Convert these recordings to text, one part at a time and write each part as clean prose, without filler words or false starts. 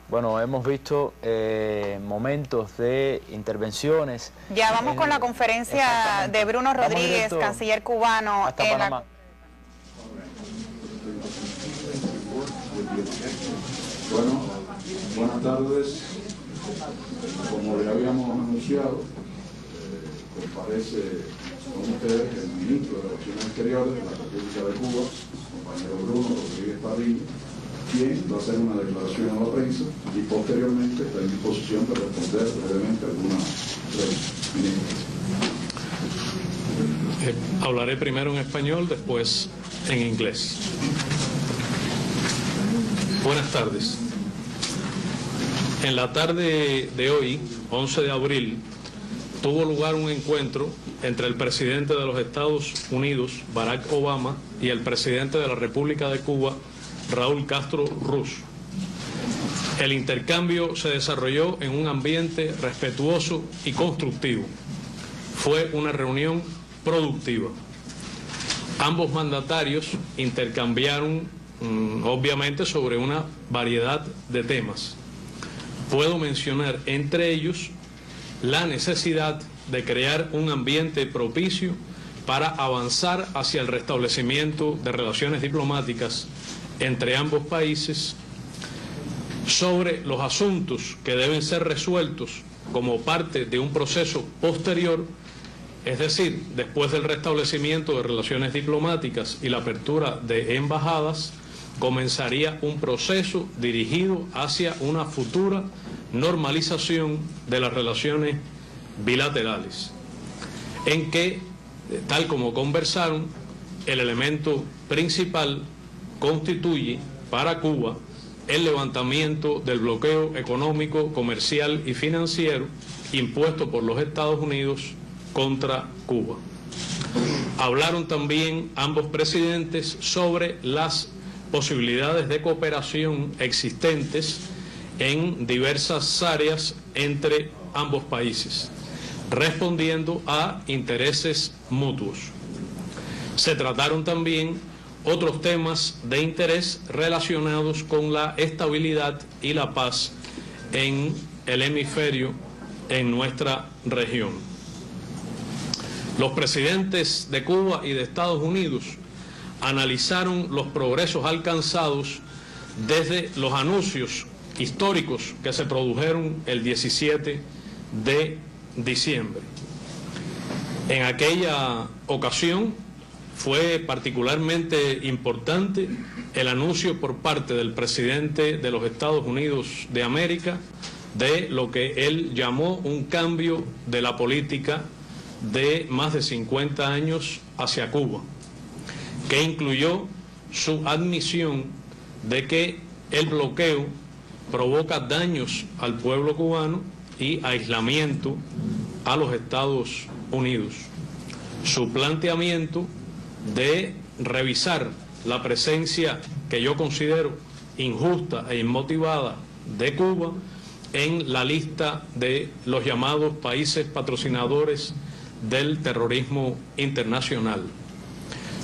Bueno, hemos visto momentos de intervenciones. Ya vamos con la conferencia de Bruno Rodríguez, canciller cubano. Hasta Panamá. Bueno, buenas tardes. Como le habíamos anunciado, comparece con ustedes el ministro de Relaciones Exteriores de la República de Cuba, compañero Bruno Rodríguez Parrilla, quien va a hacer una declaración a la prensa y posteriormente está en disposición de responder brevemente algunas preguntas. Hablaré primero en español, después en inglés. Buenas tardes. En la tarde de hoy, 11 de abril, tuvo lugar un encuentro entre el presidente de los Estados Unidos, Barack Obama, y el presidente de la República de Cuba, Raúl Castro Ruz. El intercambio se desarrolló en un ambiente respetuoso y constructivo. Fue una reunión productiva. Ambos mandatarios intercambiaron, obviamente, sobre una variedad de temas. Puedo mencionar entre ellos la necesidad de crear un ambiente propicio para avanzar hacia el restablecimiento de relaciones diplomáticas entre ambos países, sobre los asuntos que deben ser resueltos como parte de un proceso posterior, es decir, después del restablecimiento de relaciones diplomáticas y la apertura de embajadas, comenzaría un proceso dirigido hacia una futura normalización de las relaciones bilaterales, en que, tal como conversaron, el elemento principal constituye para Cuba el levantamiento del bloqueo económico, comercial y financiero impuesto por los Estados Unidos contra Cuba. Hablaron también ambos presidentes sobre las posibilidades de cooperación existentes en diversas áreas entre ambos países, respondiendo a intereses mutuos. Se trataron también otros temas de interés relacionados con la estabilidad y la paz en el hemisferio, en nuestra región. Los presidentes de Cuba y de Estados Unidos analizaron los progresos alcanzados desde los anuncios históricos que se produjeron el 17 de diciembre. En aquella ocasión fue particularmente importante el anuncio por parte del presidente de los Estados Unidos de América de lo que él llamó un cambio de la política de más de 50 años hacia Cuba, que incluyó su admisión de que el bloqueo provoca daños al pueblo cubano y aislamiento a los Estados Unidos. Su planteamiento de revisar la presencia que yo considero injusta e inmotivada de Cuba en la lista de los llamados países patrocinadores del terrorismo internacional.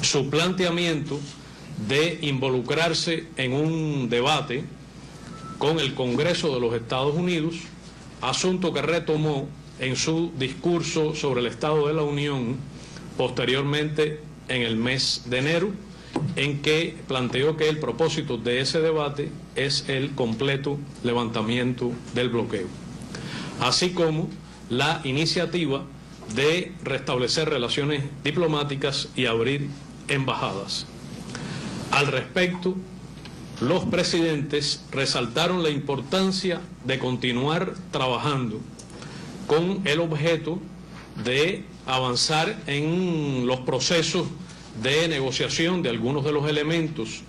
Su planteamiento de involucrarse en un debate con el Congreso de los Estados Unidos, asunto que retomó en su discurso sobre el Estado de la Unión posteriormente en el mes de enero, en que planteó que el propósito de ese debate es el completo levantamiento del bloqueo, así como la iniciativa de restablecer relaciones diplomáticas y abrir embajadas. Al respecto, los presidentes resaltaron la importancia de continuar trabajando con el objeto de avanzar en los procesos de negociación de algunos de los elementos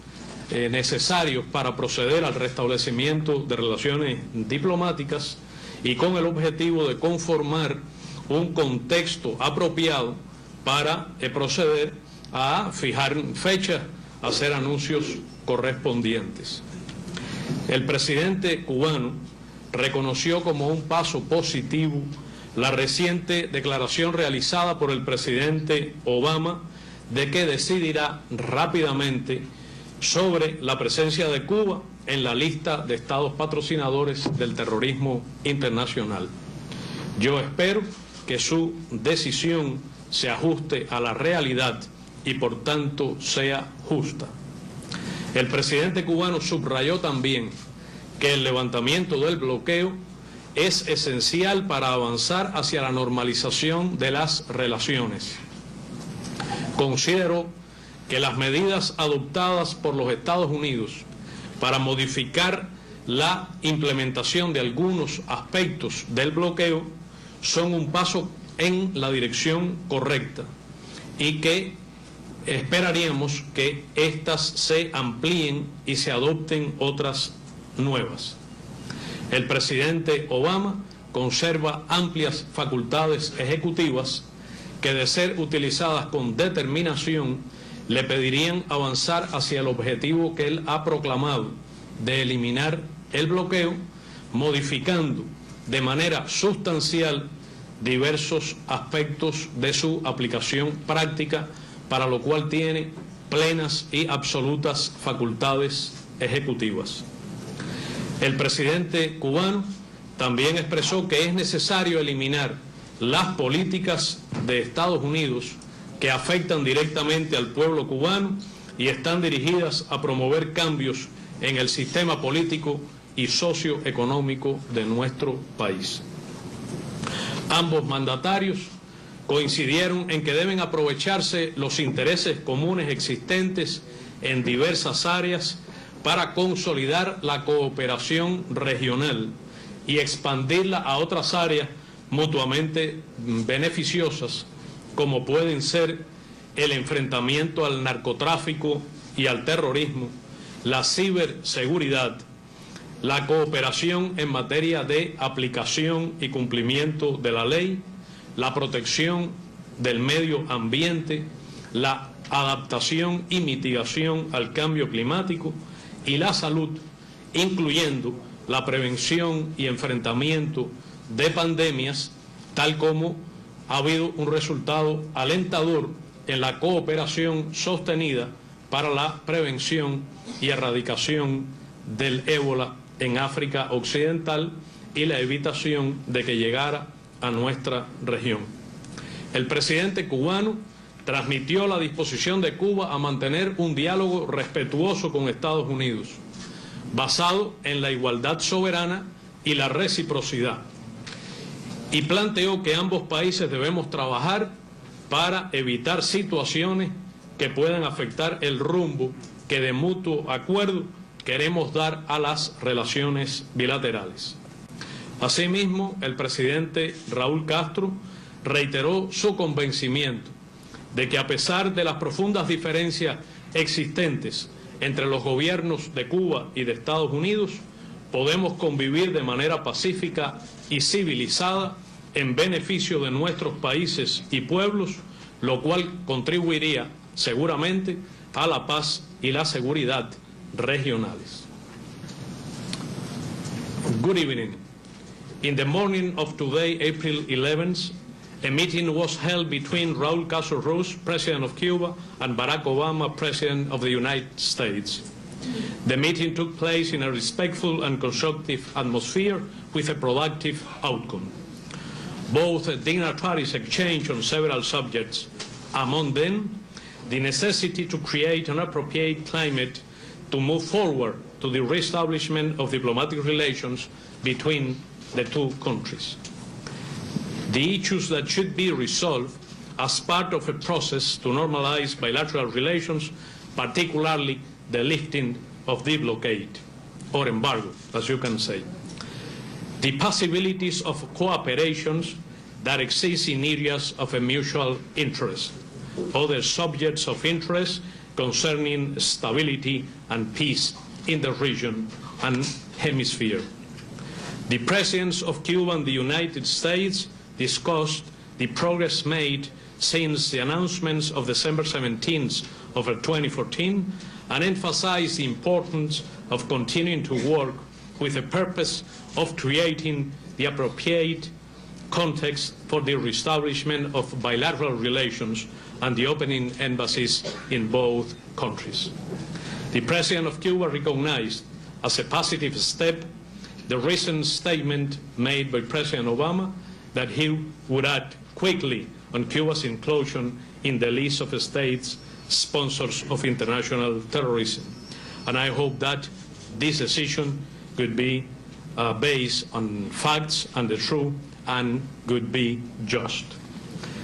necesarios para proceder al restablecimiento de relaciones diplomáticas y con el objetivo de conformar un contexto apropiado para proceder a fijar fechas, hacer anuncios correspondientes. El presidente cubano reconoció como un paso positivo la reciente declaración realizada por el presidente Obama de que decidirá rápidamente sobre la presencia de Cuba en la lista de estados patrocinadores del terrorismo internacional. Yo espero que su decisión se ajuste a la realidad y por tanto sea justa. El presidente cubano subrayó también que el levantamiento del bloqueo es esencial para avanzar hacia la normalización de las relaciones. Considero que las medidas adoptadas por los Estados Unidos para modificar la implementación de algunos aspectos del bloqueo son un paso en la dirección correcta y que esperaríamos que éstas se amplíen y se adopten otras nuevas. El presidente Obama conserva amplias facultades ejecutivas que, de ser utilizadas con determinación, le pedirían avanzar hacia el objetivo que él ha proclamado de eliminar el bloqueo, modificando de manera sustancial diversos aspectos de su aplicación práctica, para lo cual tiene plenas y absolutas facultades ejecutivas. El presidente cubano también expresó que es necesario eliminar las políticas de Estados Unidos que afectan directamente al pueblo cubano y están dirigidas a promover cambios en el sistema político y socioeconómico de nuestro país. Ambos mandatarios coincidieron en que deben aprovecharse los intereses comunes existentes en diversas áreas para consolidar la cooperación regional y expandirla a otras áreas mutuamente beneficiosas, como pueden ser el enfrentamiento al narcotráfico y al terrorismo, la ciberseguridad, la cooperación en materia de aplicación y cumplimiento de la ley, la protección del medio ambiente, la adaptación y mitigación al cambio climático y la salud, incluyendo la prevención y enfrentamiento de pandemias, tal como ha habido un resultado alentador en la cooperación sostenida para la prevención y erradicación del ébola en África Occidental y la evitación de que llegara a nuestra región. El presidente cubano transmitió la disposición de Cuba a mantener un diálogo respetuoso con Estados Unidos, basado en la igualdad soberana y la reciprocidad, y planteó que ambos países debemos trabajar para evitar situaciones que puedan afectar el rumbo que de mutuo acuerdo queremos dar a las relaciones bilaterales. Asimismo, el presidente Raúl Castro reiteró su convencimiento de que, a pesar de las profundas diferencias existentes entre los gobiernos de Cuba y de Estados Unidos, podemos convivir de manera pacífica y civilizada en beneficio de nuestros países y pueblos, lo cual contribuiría seguramente a la paz y la seguridad regionales. Good evening. In the morning of today, April 11th, a meeting was held between Raúl Castro Ruz, President of Cuba, and Barack Obama, President of the United States. The meeting took place in a respectful and constructive atmosphere with a productive outcome. Both dignitaries exchanged on several subjects, among them the necessity to create an appropriate climate to move forward to the reestablishment of diplomatic relations between the two countries. The issues that should be resolved as part of a process to normalize bilateral relations, particularly the lifting of the blockade, or embargo, as you can say. The possibilities of cooperations that exist in areas of a mutual interest, other subjects of interest concerning stability and peace in the region and hemisphere. The presidents of Cuba and the United States discussed the progress made since the announcements of December 17th of 2014 and emphasized the importance of continuing to work with the purpose of creating the appropriate context for the reestablishment of bilateral relations and the opening embassies in both countries. The President of Cuba recognized as a positive step the recent statement made by President Obama that he would act quickly on Cuba's inclusion in the list of states sponsors of international terrorism. And I hope that this decision could be based on facts and the truth and could be just.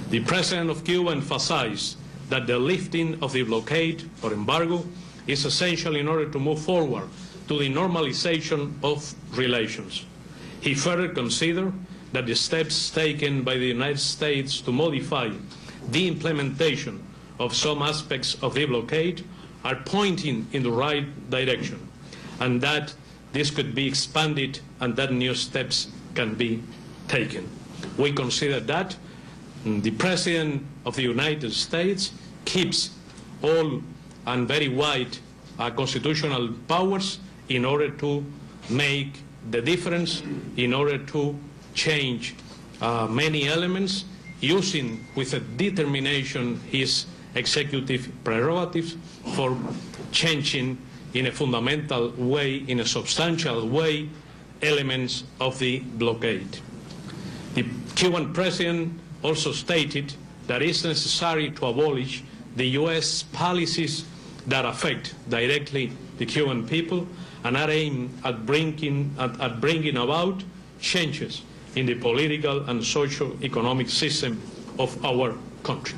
The President of Cuba emphasized that the lifting of the blockade or embargo is essential in order to move forward to the normalization of relations. He further considered that the steps taken by the United States to modify the implementation of some aspects of the blockade are pointing in the right direction, and that this could be expanded and that new steps can be taken. We consider that the President of the United States keeps all and very wide constitutional powers in order to make the difference, in order to change many elements, using with a determination his executive prerogatives for changing in a fundamental way, in a substantial way, elements of the blockade. The Cuban president also stated that it's necessary to abolish the U.S. policies that affect directly the Cuban people and are aimed at bringing about changes in the political and socio-economic system of our country.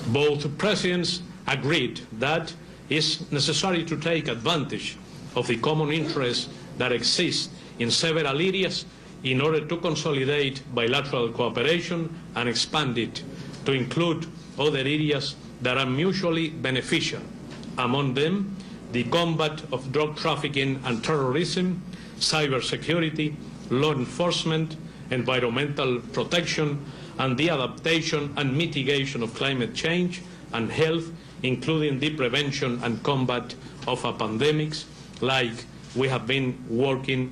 Both presidents agreed that it's necessary to take advantage of the common interests that exist in several areas in order to consolidate bilateral cooperation and expand it to include other areas that are mutually beneficial, among them the combat of drug trafficking and terrorism, cybersecurity, law enforcement, environmental protection, and the adaptation and mitigation of climate change and health, including the prevention and combat of pandemics, like we have been working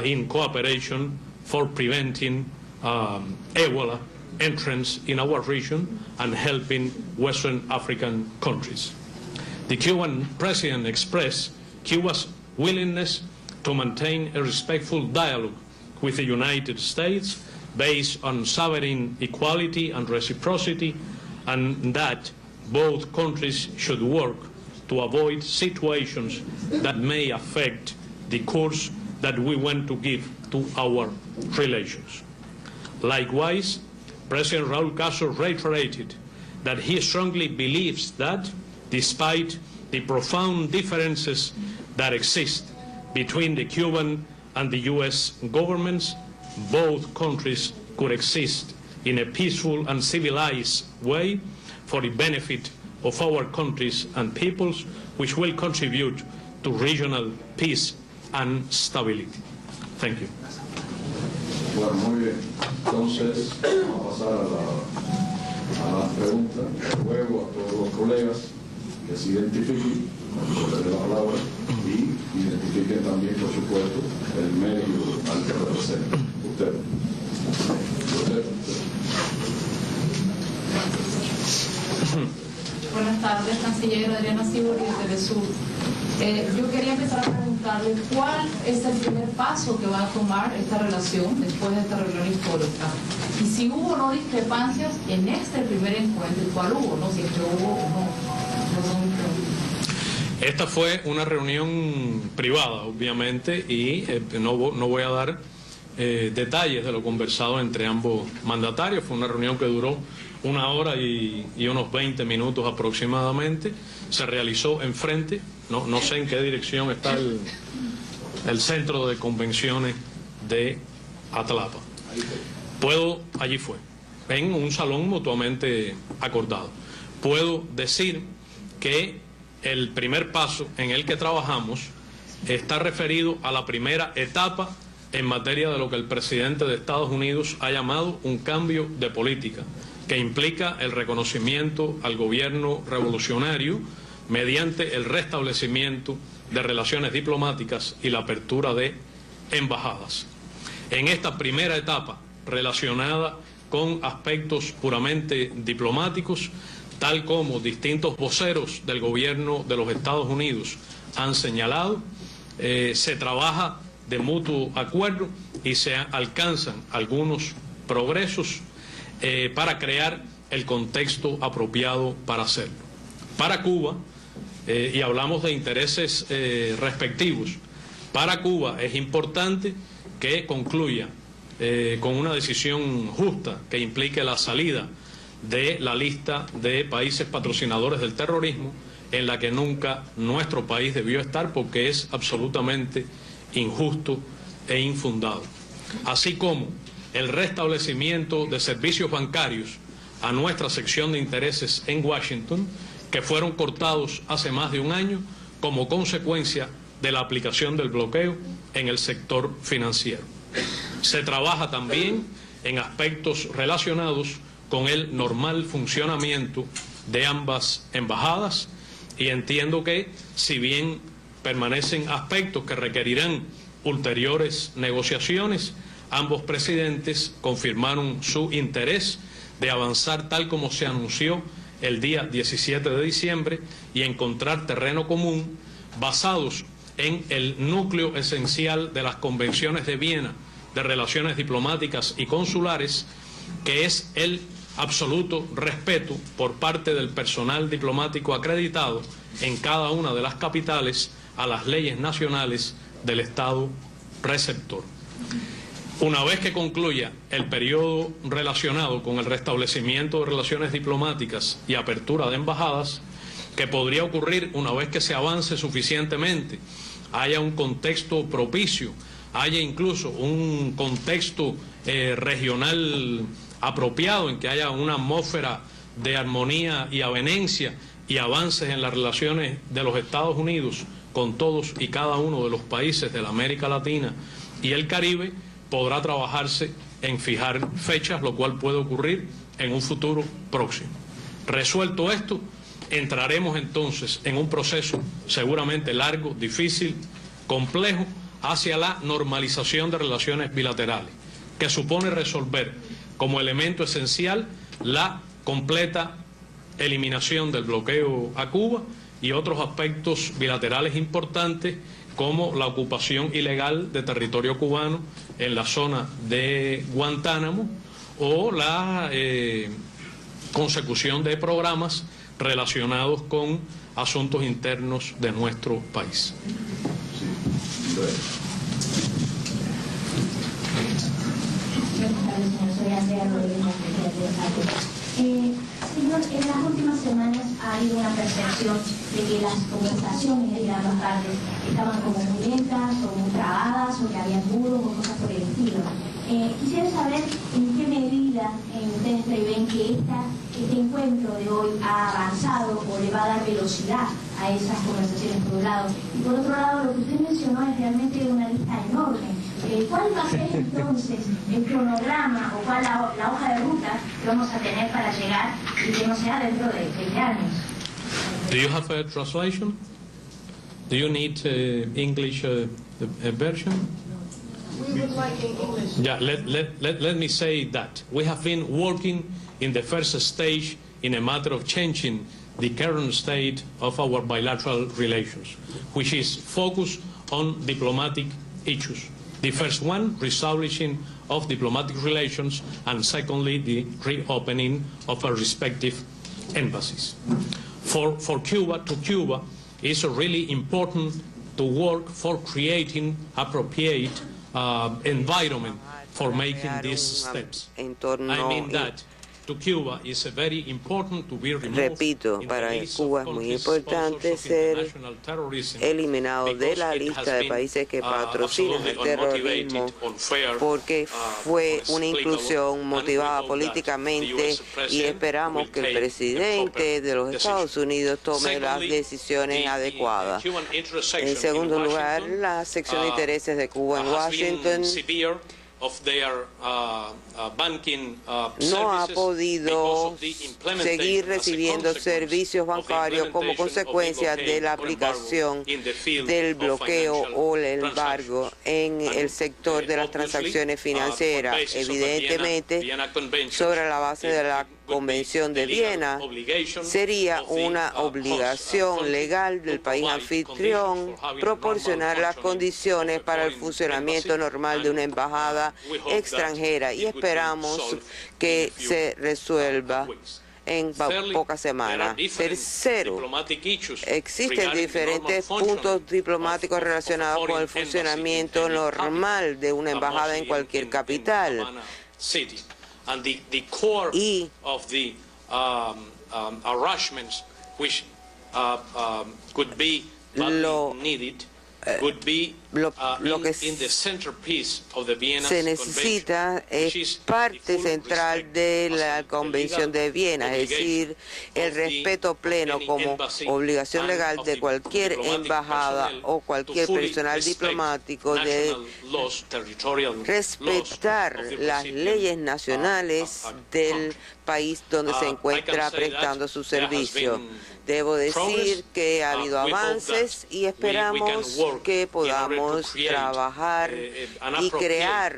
in cooperation for preventing Ebola entrance in our region and helping Western African countries. The Cuban president expressed Cuba's willingness to maintain a respectful dialogue with the United States based on sovereign equality and reciprocity, and that both countries should work to avoid situations that may affect the course that we want to give to our relations. Likewise, President Raúl Castro reiterated that he strongly believes that, despite the profound differences that exist between the Cuban and the U.S. governments, both countries could exist in a peaceful and civilized way for the benefit of our countries and peoples, which will contribute to regional peace and stability. Thank you. Bueno, muy bien. Entonces, vamos a pasar a las preguntas. Luego a todos los colegas que se identifiquen, le doy la palabra, y identifiquen también, por supuesto, el medio al que representa. Usted. Buenas tardes, canciller Adriana Sibori de Telesur. Yo quería empezar a preguntarle cuál es el primer paso que va a tomar esta relación después de esta reunión histórica. Y si hubo o no discrepancias en este primer encuentro, ¿cuál hubo? No, si es que hubo o no. Esta fue una reunión privada, obviamente, y no voy a dar detalles de lo conversado entre ambos mandatarios. Fue una reunión que duró 1 hora y unos 20 minutos aproximadamente. Se realizó enfrente, no sé en qué dirección está el centro de convenciones de Atlapa. Allí fue, en un salón mutuamente acordado. Puedo decir que el primer paso en el que trabajamos está referido a la primera etapa en materia de lo que el presidente de Estados Unidos ha llamado un cambio de política, que implica el reconocimiento al gobierno revolucionario mediante el restablecimiento de relaciones diplomáticas y la apertura de embajadas. En esta primera etapa, relacionada con aspectos puramente diplomáticos, tal como distintos voceros del gobierno de los Estados Unidos han señalado, se trabaja de mutuo acuerdo y se alcanzan algunos progresos para crear el contexto apropiado para hacerlo. Para Cuba, y hablamos de intereses respectivos, para Cuba es importante que concluya con una decisión justa que implique la salida de la lista de países patrocinadores del terrorismo, en la que nunca nuestro país debió estar porque es absolutamente injusto e infundado. Así como el restablecimiento de servicios bancarios a nuestra sección de intereses en Washington, que fueron cortados hace más de un año como consecuencia de la aplicación del bloqueo en el sector financiero. Se trabaja también en aspectos relacionados con el normal funcionamiento de ambas embajadas, y entiendo que, si bien permanecen aspectos que requerirán ulteriores negociaciones, ambos presidentes confirmaron su interés de avanzar tal como se anunció el día 17 de diciembre y encontrar terreno común basados en el núcleo esencial de las convenciones de Viena de relaciones diplomáticas y consulares, que es el absoluto respeto por parte del personal diplomático acreditado en cada una de las capitales a las leyes nacionales del Estado receptor. Una vez que concluya el periodo relacionado con el restablecimiento de relaciones diplomáticas y apertura de embajadas, que podría ocurrir una vez que se avance suficientemente, haya un contexto propicio, haya incluso un contexto regional apropiado en que haya una atmósfera de armonía y avenencia y avances en las relaciones de los Estados Unidos con todos y cada uno de los países de la América Latina y el Caribe, podrá trabajarse en fijar fechas, lo cual puede ocurrir en un futuro próximo. Resuelto esto, entraremos entonces en un proceso seguramente largo, difícil, complejo, hacia la normalización de relaciones bilaterales, que supone resolver como elemento esencial la completa eliminación del bloqueo a Cuba y otros aspectos bilaterales importantes como la ocupación ilegal de territorio cubano en la zona de Guantánamo o la consecución de programas relacionados con asuntos internos de nuestro país. Señor, en las últimas semanas ha habido una percepción de que las conversaciones de ambas partes estaban como muy lentas o muy trabadas o que había muros o cosas por el estilo. Quisiera saber en qué medida ustedes prevén que este encuentro de hoy ha avanzado o le va a dar velocidad a esas conversaciones por un lado. Y por otro lado, lo que usted mencionó es realmente una lista enorme. ¿Cuál va a ser entonces el cronograma o cuál la hoja de ruta que vamos a tener para llegar y que no sea dentro de 20 años? Do you have a translation? Do you need English version? We would like in English. Yeah, let me say that we have been working in the first stage in a matter of changing the current state of our bilateral relations, which is focused on diplomatic issues. The first one, reestablishing of diplomatic relations, and secondly, the reopening of our respective embassies. For Cuba, to Cuba, it's really important to work for creating appropriate environment for making these steps. I mean that to Cuba is very important to be removed. Repito, para Cuba es muy importante ser eliminado de la lista de países que patrocinan el terrorismo, porque fue una inclusión motivada políticamente y esperamos que el presidente de los Estados Unidos tome las decisiones adecuadas. En segundo lugar, la sección de intereses de Cuba en Washington no ha podido seguir recibiendo servicios bancarios como consecuencia de la aplicación del bloqueo o el embargo en el sector de las transacciones financieras. Evidentemente, sobre la base de la Convención de Viena sería una obligación legal del país anfitrión proporcionar las condiciones para el funcionamiento normal de una embajada extranjera y esperamos que se resuelva en pocas semanas. Tercero, existen diferentes puntos diplomáticos relacionados con el funcionamiento normal de una embajada en cualquier capital. Y lo que se necesita es parte central de la Convención de Viena, es decir, el respeto pleno como obligación legal de cualquier embajada o cualquier personal diplomático de respetar las leyes nacionales del país donde se encuentra prestando su servicio. Debo decir que ha habido avances y esperamos que podamos trabajar y crear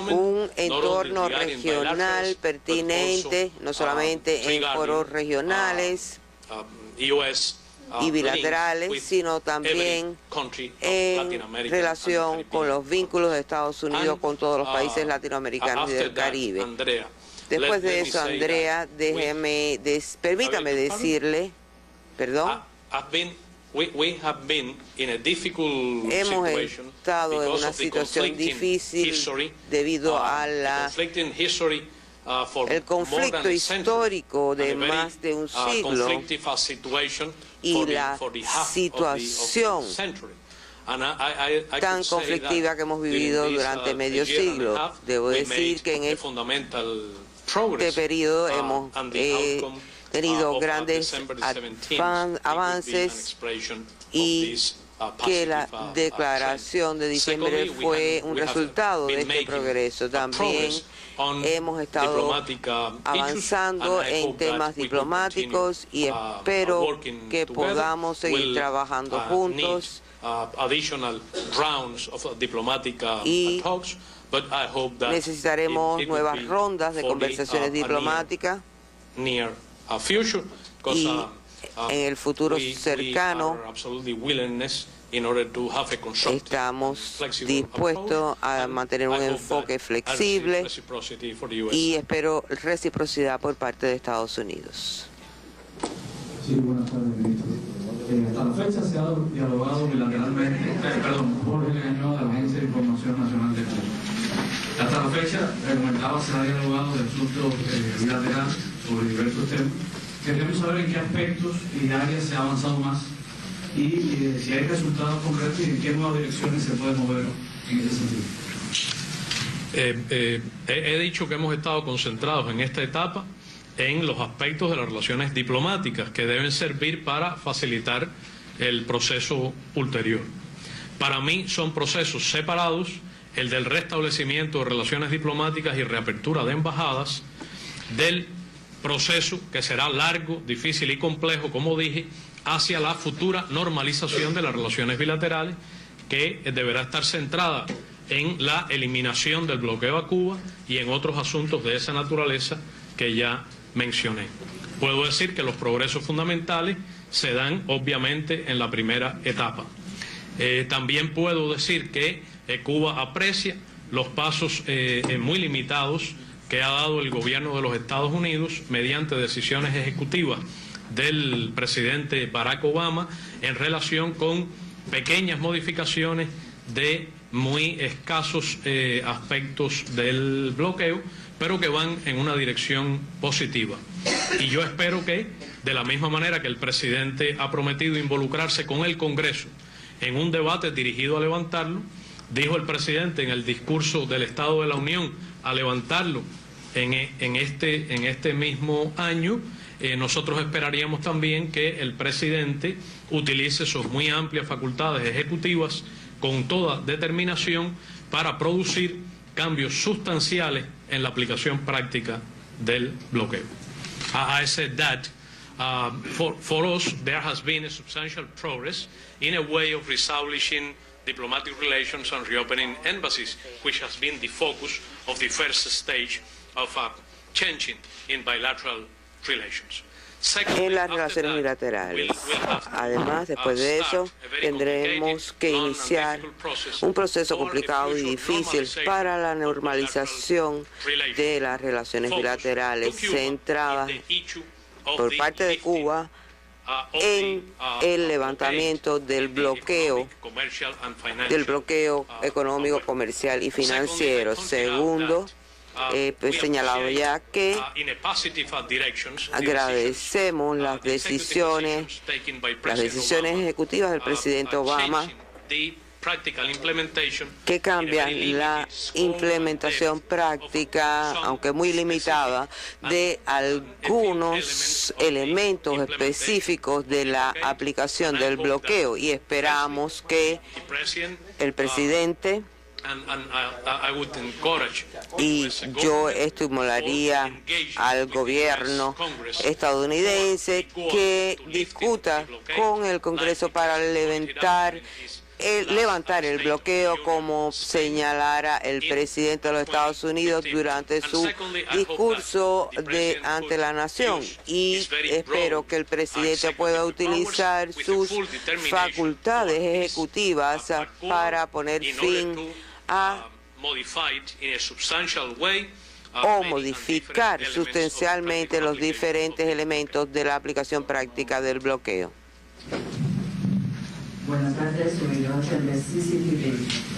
un entorno regional pertinente, no solamente en foros regionales y bilaterales, sino también en relación con los vínculos de Estados Unidos con todos los países latinoamericanos y del Caribe. Después de eso, Andrea, permítame decirle, perdón, hemos estado en una situación difícil debido a el conflicto histórico de más de un siglo y la situación tan conflictiva que hemos vivido durante medio siglo. Debo decir que en este periodo hemos tenido grandes avances y que la declaración de diciembre fue un resultado de este progreso. También hemos estado avanzando en temas diplomáticos y espero que podamos seguir trabajando juntos y necesitaremos nuevas rondas de conversaciones diplomáticas y en el futuro cercano estamos dispuestos a mantener un enfoque flexible y espero reciprocidad por parte de Estados Unidos. Sí, buenas tardes, ministro. Hasta la fecha se ha dialogado bilateralmente, Jorge Legañón de la Agencia de Información Nacional de Cuba. Hasta la fecha, comentaba, se ha dialogado de asuntos bilaterales sobre diversos temas. Queremos saber en qué aspectos y áreas se ha avanzado más y si hay resultados concretos y en qué nuevas direcciones se puede mover en ese sentido. He dicho que hemos estado concentrados en esta etapa en los aspectos de las relaciones diplomáticas que deben servir para facilitar el proceso ulterior. Para mí son procesos separados, el del restablecimiento de relaciones diplomáticas y reapertura de embajadas, del proceso que será largo, difícil y complejo, como dije, hacia la futura normalización de las relaciones bilaterales, que deberá estar centrada en la eliminación del bloqueo a Cuba y en otros asuntos de esa naturaleza que ya mencioné. Puedo decir que los progresos fundamentales se dan obviamente en la primera etapa. También puedo decir que Cuba aprecia los pasos muy limitados que ha dado el gobierno de los Estados Unidos mediante decisiones ejecutivas del presidente Barack Obama en relación con pequeñas modificaciones de muy escasos aspectos del bloqueo, pero que van en una dirección positiva. Y yo espero que, de la misma manera que el presidente ha prometido involucrarse con el Congreso en un debate dirigido a levantarlo, dijo el presidente en el discurso del Estado de la Unión a levantarlo en este mismo año, nosotros esperaríamos también que el presidente utilice sus muy amplias facultades ejecutivas con toda determinación para producir cambios sustanciales en la aplicación práctica del bloqueo. I said that for us there has been a substantial progress in a way of reestablishing diplomatic relations and reopening embassies, which has been the focus of the first stage of en las relaciones bilaterales. Además, después de eso, tendremos que iniciar un proceso complicado y difícil para la normalización de las relaciones bilaterales centradas por parte de Cuba en el levantamiento del bloqueo económico, comercial y financiero. Segundo, he señalado ya que agradecemos las decisiones ejecutivas del presidente Obama que cambian la implementación práctica, aunque muy limitada, de algunos elementos específicos de la aplicación del bloqueo, y esperamos que el presidente, y yo estimularía al gobierno estadounidense que discuta con el Congreso para levantar el bloqueo, como señalara el presidente de los Estados Unidos durante su discurso ante la nación. Y espero que el presidente pueda utilizar sus facultades ejecutivas para poner fin a o modificar sustancialmente los diferentes elementos de la aplicación práctica del bloqueo. Buenas tardes, soy Jochen de CCTV.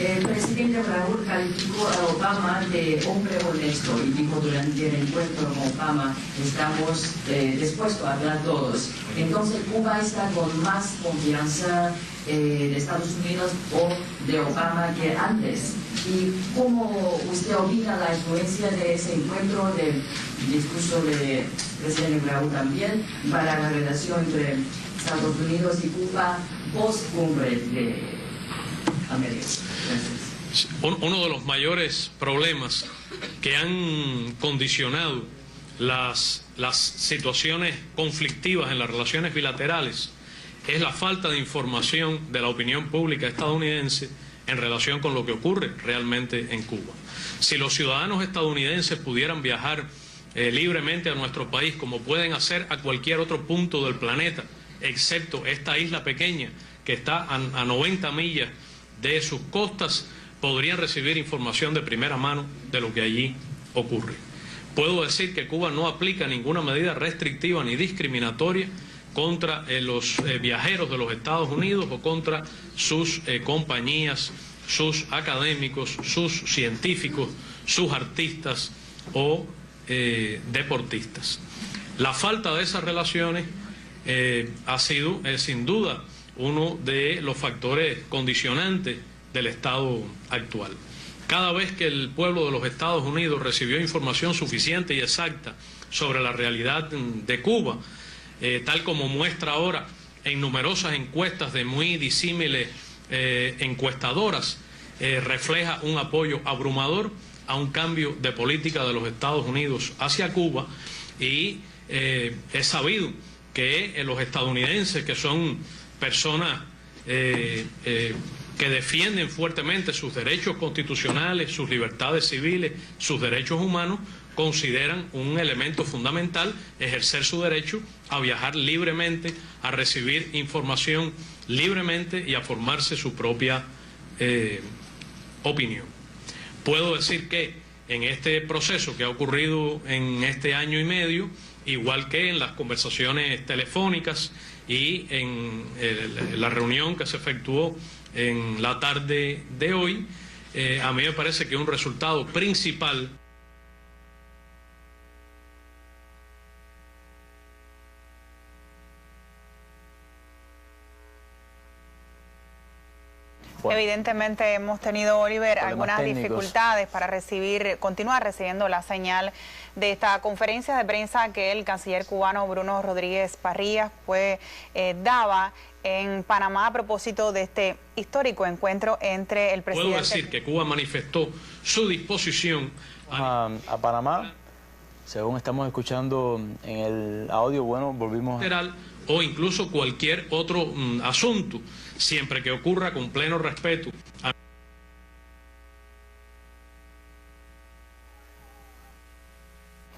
El presidente Raúl calificó a Obama de hombre honesto y dijo durante el encuentro con Obama: estamos dispuestos a hablar todos. Entonces, ¿Cuba está con más confianza de Estados Unidos o de Obama que antes? ¿Y cómo usted opina la influencia de ese encuentro, del discurso del presidente Raúl también, para la relación entre Estados Unidos y Cuba post-cumbre de América? Gracias. Uno de los mayores problemas que han condicionado las situaciones conflictivas en las relaciones bilaterales es la falta de información de la opinión pública estadounidense en relación con lo que ocurre realmente en Cuba. Si los ciudadanos estadounidenses pudieran viajar libremente a nuestro país, como pueden hacer a cualquier otro punto del planeta, excepto esta isla pequeña que está a 90 millas de sus costas, podrían recibir información de primera mano de lo que allí ocurre. Puedo decir que Cuba no aplica ninguna medida restrictiva ni discriminatoria contra los viajeros de los Estados Unidos o contra sus compañías, sus académicos, sus científicos, sus artistas o deportistas. La falta de esas relaciones ha sido sin duda uno de los factores condicionantes del estado actual. Cada vez que el pueblo de los Estados Unidos recibió información suficiente y exacta sobre la realidad de Cuba, tal como muestra ahora en numerosas encuestas de muy disímiles encuestadoras, refleja un apoyo abrumador a un cambio de política de los Estados Unidos hacia Cuba, y es sabido que los estadounidenses, que son personas que defienden fuertemente sus derechos constitucionales, sus libertades civiles, sus derechos humanos, consideran un elemento fundamental ejercer su derecho a viajar libremente, a recibir información libremente y a formarse su propia opinión. Puedo decir que en este proceso que ha ocurrido en este año y medio, igual que en las conversaciones telefónicas y en la reunión que se efectuó en la tarde de hoy, a mí me parece que un resultado principal Evidentemente hemos tenido, Oliver, algunas dificultades para continuar recibiendo la señal de esta conferencia de prensa que el canciller cubano Bruno Rodríguez Parrillas daba en Panamá a propósito de este histórico encuentro entre el presidente... Puedo decir que Cuba manifestó su disposición a Panamá, según estamos escuchando en el audio, bueno, volvimos o incluso cualquier otro asunto, siempre que ocurra con pleno respeto a...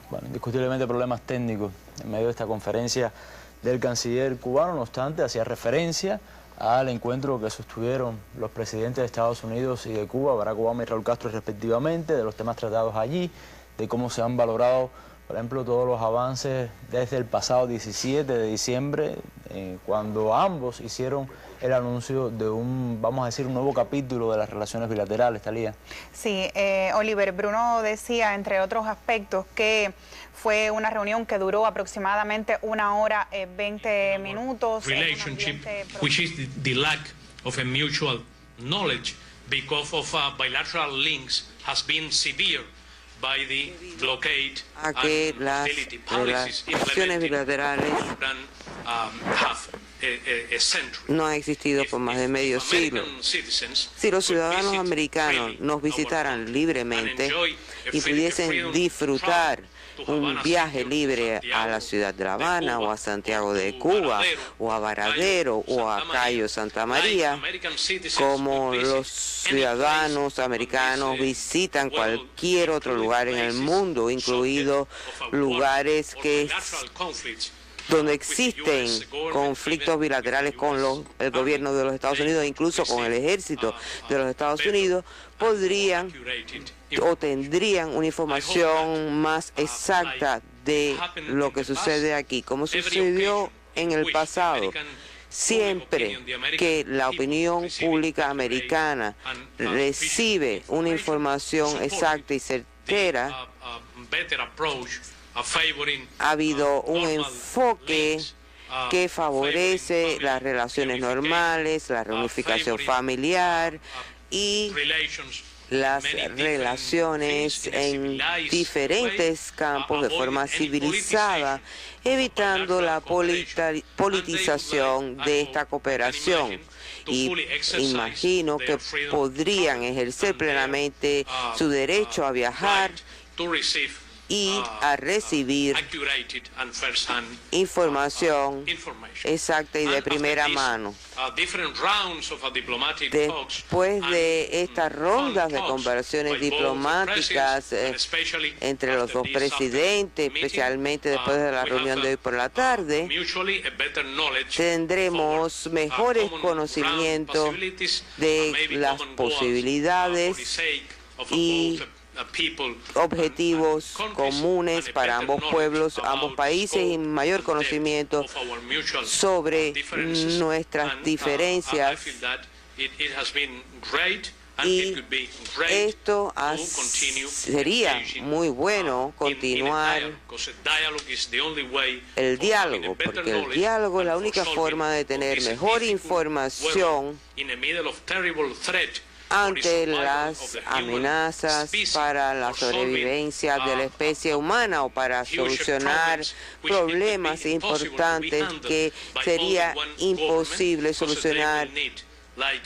Bueno, indiscutiblemente problemas técnicos en medio de esta conferencia del canciller cubano. No obstante, hacía referencia al encuentro que sostuvieron los presidentes de Estados Unidos y de Cuba, Barack Obama y Raúl Castro respectivamente, de los temas tratados allí, de cómo se han valorado, por ejemplo, todos los avances desde el pasado 17 de diciembre, cuando ambos hicieron el anuncio de un, vamos a decir, un nuevo capítulo de las relaciones bilaterales, Talía. Sí, Oliver, Bruno decía, entre otros aspectos, que fue una reunión que duró aproximadamente 1 hora 20 minutos. Relationship, which is the lack of a mutual knowledge because of bilateral links has been severe by the blockade a que las relaciones bilaterales no ha existido por más de medio siglo. Si los ciudadanos americanos nos visitaran libremente y pudiesen disfrutar un viaje libre a la ciudad de La Habana o a Santiago de Cuba o a Varadero o a Cayo Santa María, como los ciudadanos americanos visitan cualquier otro lugar en el mundo, incluidos lugares donde existen conflictos bilaterales con el gobierno de los Estados Unidos, incluso con el ejército de los Estados Unidos, podrían o tendrían una información más exacta de lo que sucede aquí, como sucedió en el pasado. Siempre que la opinión pública americana recibe una información exacta y certera, ha habido un enfoque que favorece las relaciones normales, la reunificación familiar y las relaciones en diferentes campos de forma civilizada, evitando la politización de esta cooperación. Y imagino que podrían ejercer plenamente su derecho a viajar y a recibir información exacta y de primera mano. Después de estas rondas de conversaciones diplomáticas entre los dos presidentes, especialmente después de la reunión de hoy por la tarde, tendremos mejores conocimientos de las posibilidades y objetivos comunes para ambos pueblos, ambos países, y mayor conocimiento sobre nuestras diferencias. Y esto sería muy bueno continuar el diálogo, porque el diálogo es la única forma de tener mejor información ante las amenazas para la sobrevivencia de la especie humana o para solucionar problemas importantes que sería imposible solucionar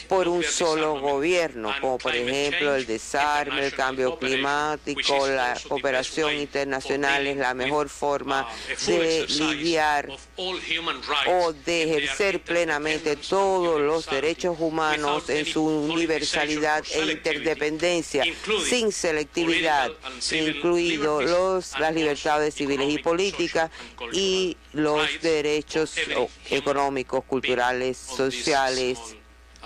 por un solo gobierno, como por ejemplo el desarme, el cambio climático. La cooperación internacional es la mejor forma de lidiar o de ejercer plenamente todos los derechos humanos en su universalidad e interdependencia, sin selectividad, incluidos las libertades civiles y políticas y los derechos económicos, culturales, sociales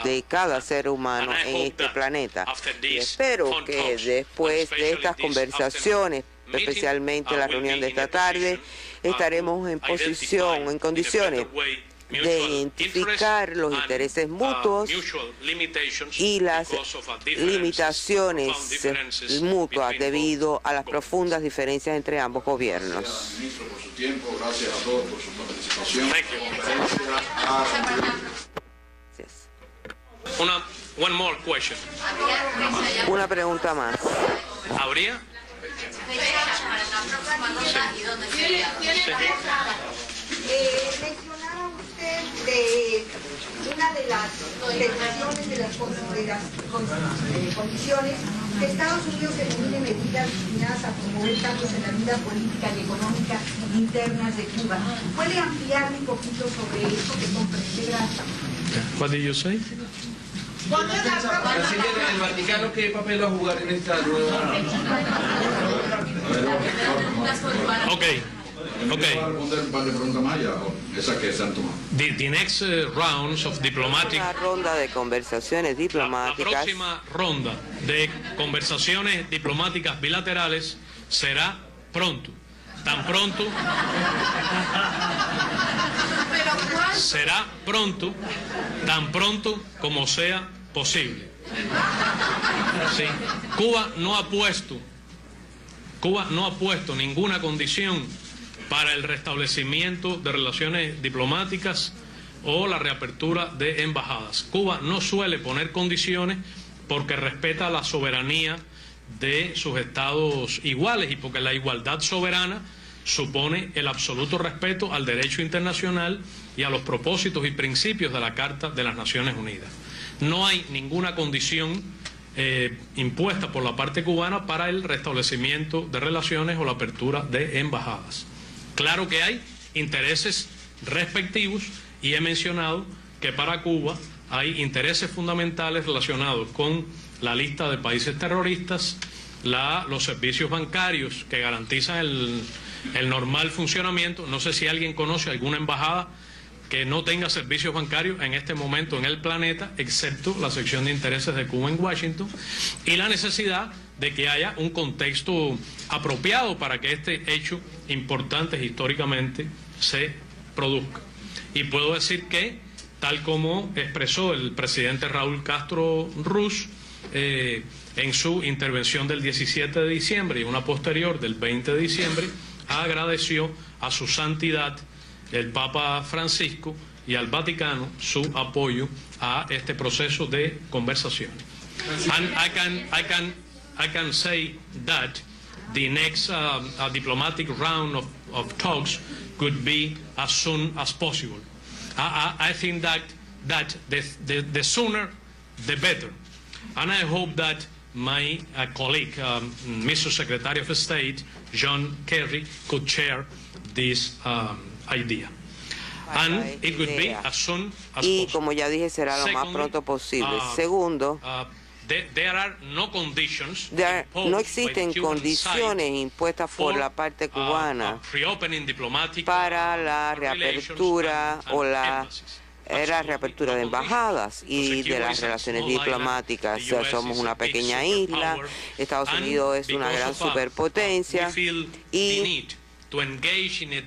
de cada ser humano en este planeta. Y espero que después de estas conversaciones, especialmente la reunión de esta tarde, estaremos en condiciones de identificar los intereses mutuos y las limitaciones mutuas debido a las profundas diferencias entre ambos gobiernos. Gracias, ministro, por su tiempo. Gracias a todos por su participación. One more question. Una pregunta más. ¿Habría? Mencionaba usted de una de las declaraciones de las condiciones que Estados Unidos elimine medidas destinadas a promover cambios en la vida política y económica internas de Cuba. ¿Puede ampliar un poquito sobre eso que comprende? Gracias. What did you say? Presidente, ¿el Vaticano qué papel va a jugar en esta nueva? The next rounds of diplomatic. La ronda de conversaciones diplomáticas. La próxima ronda de conversaciones diplomáticas bilaterales será pronto. Tan pronto. Será pronto, tan pronto como sea posible. Sí. Cuba no ha puesto ninguna condición para el restablecimiento de relaciones diplomáticas o la reapertura de embajadas. Cuba no suele poner condiciones porque respeta la soberanía de sus estados iguales y porque la igualdad soberana supone el absoluto respeto al derecho internacional y a los propósitos y principios de la Carta de las Naciones Unidas. No hay ninguna condición impuesta por la parte cubana para el restablecimiento de relaciones o la apertura de embajadas. Claro que hay intereses respectivos y he mencionado que para Cuba hay intereses fundamentales relacionados con la lista de países terroristas, los servicios bancarios que garantizan el normal funcionamiento. No sé si alguien conoce alguna embajada que no tenga servicios bancarios en este momento en el planeta, excepto la sección de intereses de Cuba en Washington, y la necesidad de que haya un contexto apropiado para que este hecho importante históricamente se produzca. Y puedo decir que, tal como expresó el presidente Raúl Castro Ruz en su intervención del 17 de diciembre y una posterior del 20 de diciembre, agradeció a su santidad el Papa Francisco y al Vaticano su apoyo a este proceso de conversación. And I can say that the next diplomatic round of talks could be as soon as possible. I think that the sooner the better, and I hope that my colleague, Mr. Secretary of State John Kerry, could share this idea. And it would be as soon as y possible. Como ya dije, será lo más pronto posible. Segundo, no existen condiciones impuestas por la parte cubana para la reapertura o la reapertura de embajadas y de las relaciones diplomáticas. Somos una pequeña isla, Estados Unidos es una gran superpotencia y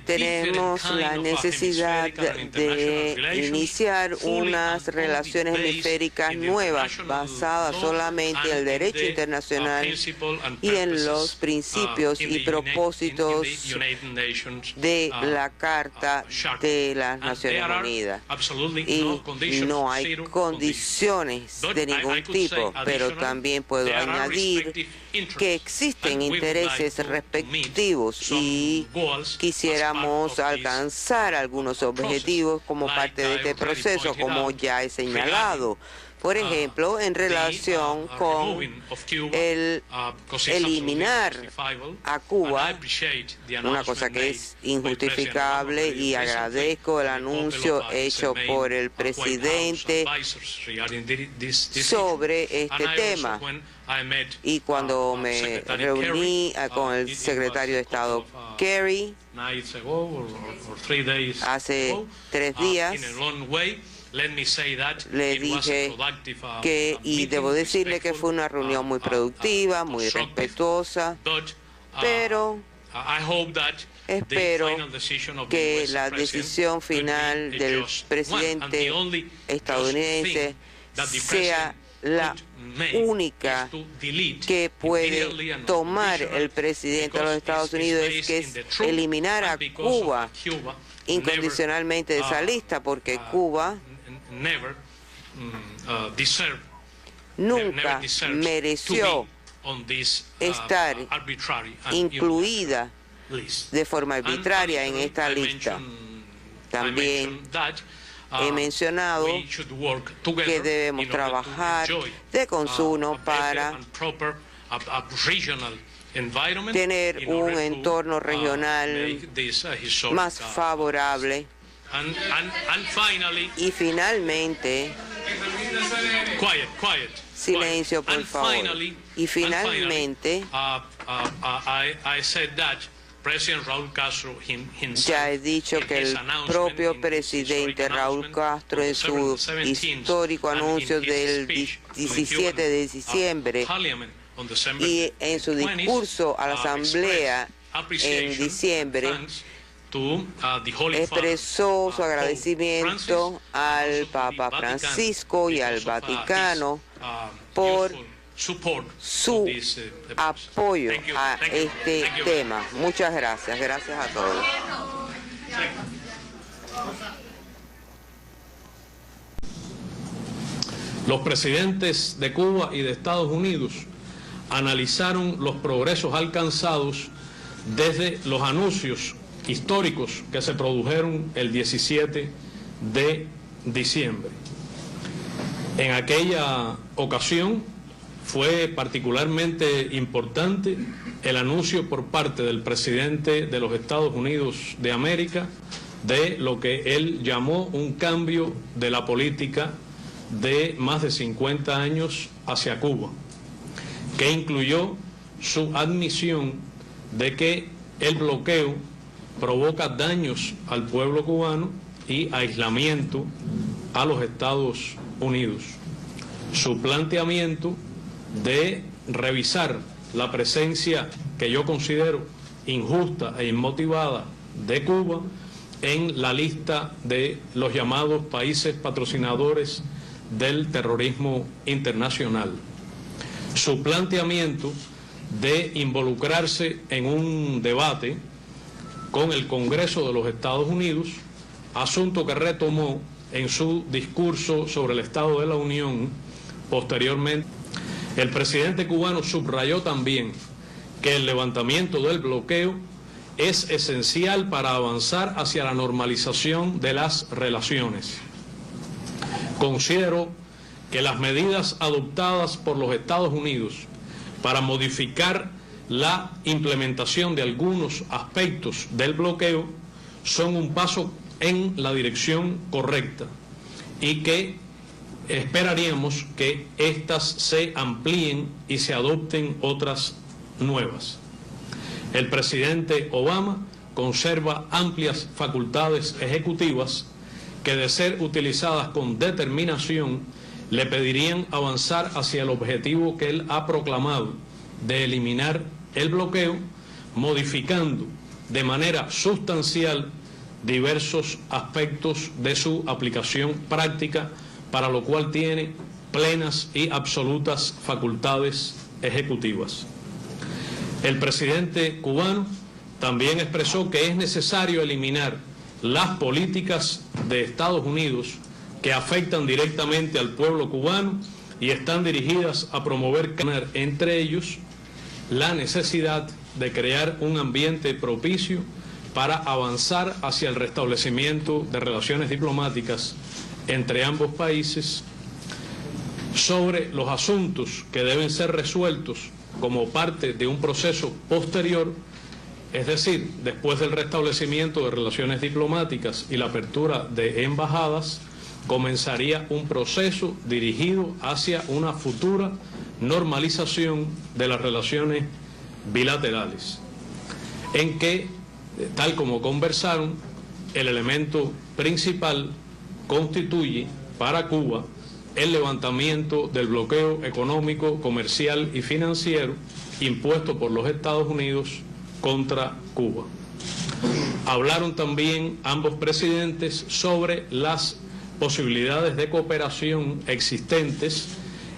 tenemos la necesidad de iniciar unas relaciones hemisféricas nuevas basadas solamente en el derecho internacional y en los principios y propósitos de la Carta de las Naciones Unidas. Y no hay condiciones de ningún tipo, pero también puedo añadir que existen intereses respectivos y quisiéramos alcanzar algunos objetivos como parte de este proceso, como ya he señalado. Por ejemplo, en relación con el eliminar a Cuba, una cosa que es injustificable, y agradezco el anuncio hecho por el presidente sobre este tema. Y cuando me reuní con el secretario de Estado Kerry hace 3 días, le dije que, y debo decirle que fue una reunión muy productiva, muy respetuosa, pero espero que la decisión final del presidente estadounidense sea la única que puede tomar el presidente de los Estados Unidos, que es eliminar a Cuba incondicionalmente de esa lista, porque Cuba nunca mereció estar incluida de forma arbitraria en esta lista. También he mencionado que debemos trabajar de consumo para tener un entorno regional más favorable. Y finalmente, Silencio, por favor. Y finalmente, ya he dicho que el propio presidente Raúl Castro, en su histórico anuncio del 17 de diciembre y en su discurso a la Asamblea en diciembre, expresó su agradecimiento al Papa Francisco y al Vaticano por su apoyo a este tema. Muchas gracias. Gracias a todos. Los presidentes de Cuba y de Estados Unidos analizaron los progresos alcanzados desde los anuncios históricos que se produjeron el 17 de diciembre. En aquella ocasión fue particularmente importante el anuncio por parte del presidente de los Estados Unidos de América de lo que él llamó un cambio de la política de más de 50 años hacia Cuba, que incluyó su admisión de que el bloqueo provoca daños al pueblo cubano y aislamiento a los Estados Unidos. Su planteamiento de revisar la presencia que yo considero injusta e inmotivada de Cuba en la lista de los llamados países patrocinadores del terrorismo internacional. Su planteamiento de involucrarse en un debate con el Congreso de los Estados Unidos, asunto que retomó en su discurso sobre el Estado de la Unión posteriormente. El presidente cubano subrayó también que el levantamiento del bloqueo es esencial para avanzar hacia la normalización de las relaciones. Considero que las medidas adoptadas por los Estados Unidos para modificar la implementación de algunos aspectos del bloqueo son un paso en la dirección correcta y que esperaríamos que éstas se amplíen y se adopten otras nuevas. El presidente Obama conserva amplias facultades ejecutivas que, de ser utilizadas con determinación, le pedirían avanzar hacia el objetivo que él ha proclamado de eliminar el bloqueo, modificando de manera sustancial diversos aspectos de su aplicación práctica, para lo cual tiene plenas y absolutas facultades ejecutivas. El presidente cubano también expresó que es necesario eliminar las políticas de Estados Unidos que afectan directamente al pueblo cubano y están dirigidas a promover, entre ellos, la necesidad de crear un ambiente propicio para avanzar hacia el restablecimiento de relaciones diplomáticas entre ambos países sobre los asuntos que deben ser resueltos como parte de un proceso posterior, es decir, después del restablecimiento de relaciones diplomáticas y la apertura de embajadas, comenzaría un proceso dirigido hacia una futura normalización de las relaciones bilaterales, en que, tal como conversaron, el elemento principal constituye para Cuba el levantamiento del bloqueo económico, comercial y financiero impuesto por los Estados Unidos contra Cuba. Hablaron también ambos presidentes sobre las posibilidades de cooperación existentes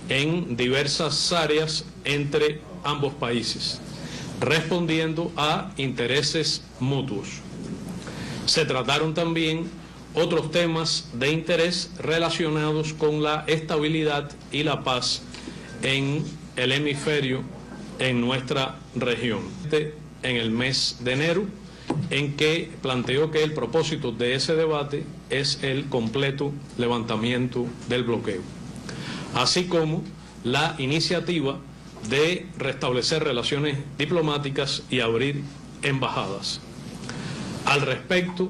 en diversas áreas entre ambos países, respondiendo a intereses mutuos. Se trataron también otros temas de interés relacionados con la estabilidad y la paz en el hemisferio, en nuestra región. En el mes de enero, en que planteó que el propósito de ese debate es el completo levantamiento del bloqueo, así como la iniciativa de restablecer relaciones diplomáticas y abrir embajadas. Al respecto,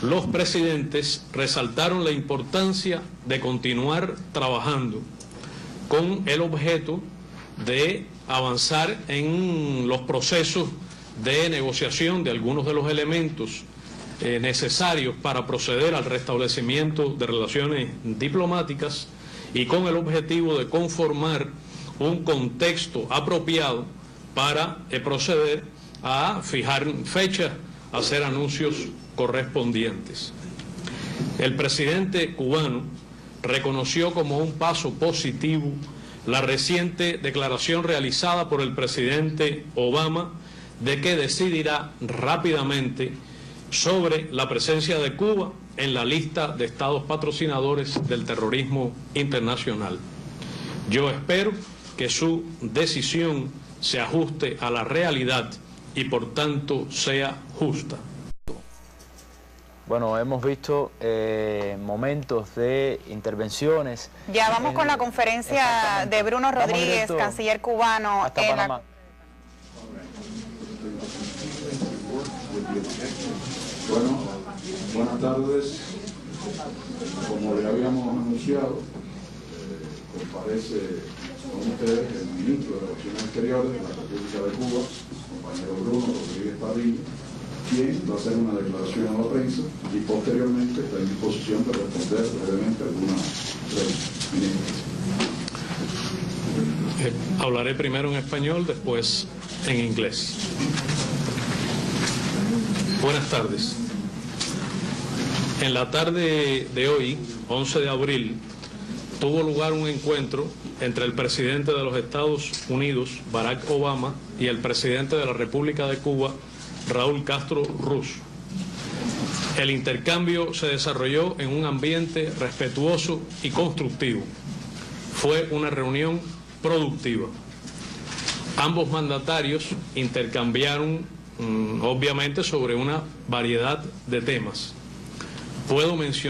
los presidentes resaltaron la importancia de continuar trabajando con el objeto de avanzar en los procesos de negociación de algunos de los elementos necesarios para proceder al restablecimiento de relaciones diplomáticas y con el objetivo de conformar un contexto apropiado para proceder a fijar fechas, a hacer anuncios correspondientes. El presidente cubano reconoció como un paso positivo la reciente declaración realizada por el presidente Obama de que decidirá rápidamente sobre la presencia de Cuba en la lista de estados patrocinadores del terrorismo internacional. Yo espero que su decisión se ajuste a la realidad y por tanto sea justa. Bueno, hemos visto momentos de intervenciones. Ya vamos con la conferencia de Bruno Rodríguez, canciller cubano. Hasta Panamá. Bueno, buenas tardes. Como le habíamos anunciado, comparece con ustedes el ministro de Relaciones Exteriores de la República de Cuba, compañero Bruno Rodríguez Parrilla, quien va a hacer una declaración a la prensa y posteriormente está en disposición de responder brevemente algunas preguntas. Hablaré primero en español, después en inglés. Buenas tardes. En la tarde de hoy, 11 de abril, tuvo lugar un encuentro entre el presidente de los Estados Unidos, Barack Obama, y el presidente de la República de Cuba, Raúl Castro Ruz. El intercambio se desarrolló en un ambiente respetuoso y constructivo. Fue una reunión productiva. Ambos mandatarios intercambiaron, obviamente, sobre una variedad de temas. Puedo mencionar